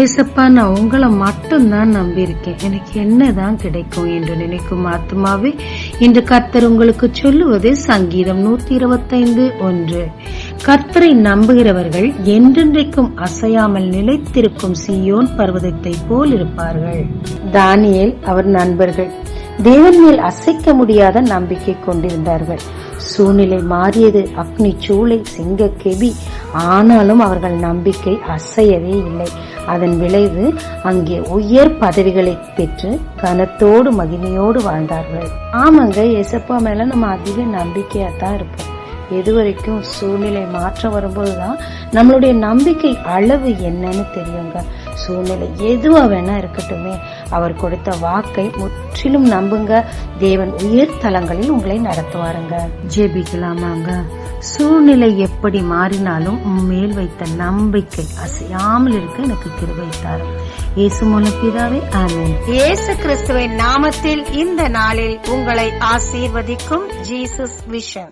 ஏசப்பா, நான் உங்களை மட்டும்தான் நம்பியிருக்கேன், எனக்கு என்னதான் கிடைக்கும் என்று நினைக்கும் ஆத்மாவே, இன்று கர்த்தர் உங்களுக்கு சொல்லுவது சங்கீதம் 125:1. கர்த்தரை நம்புகிறவர்கள் என்றென்றைக்கும் அசையாமல் நிலைத்திருக்கும் சீயோன் பர்வதத்தை போல் இருப்பார்கள். தானியேல் அவர் நண்பர்கள் தேவன் மேல் அசைக்க முடியாத நம்பிக்கை கொண்டிருந்தார்கள். சூழ்நிலை மாறியது, அக்னி சூளை, சிங்க கெபி, ஆனாலும் அவர்கள் நம்பிக்கை அசையவே இல்லை. அதன் விளைவு அங்கே உயர் பதவிகளை பெற்று கனத்தோடு மகிமையோடு வாழ்ந்தார்கள். ஆமாங்க, ஏசப்பா மேல நம்ம அதிக நம்பிக்கையா தான் இருப்போம். எதுவரைக்கும் சூழ்நிலை மாற்றம் வரும்போதுதான் நம்மளுடைய நம்பிக்கை அளவு என்னன்னு தெரியுங்க. சூழ்நிலை எதுவா வேணா இருக்கட்டுமே, அவர் கொடுத்த வாக்கை முற்றிலும் நம்புங்க. தேவன் உயர் தலங்களில் உங்களை நடத்துவாருங்க. ஜெபிக்கலாமாங்க. சூழ்நிலை எப்படி மாறினாலும் மேல் வைத்த நம்பிக்கை அசையாமல் இருக்க எனக்கு கிருபை தாரும். இயேசு மூலம் பிதாவே, ஆமென். இயேசு கிறிஸ்துவின் நாமத்தில் இந்த நாளில் உங்களை ஆசீர்வதிக்கும் ஜீசஸ் விஷன்.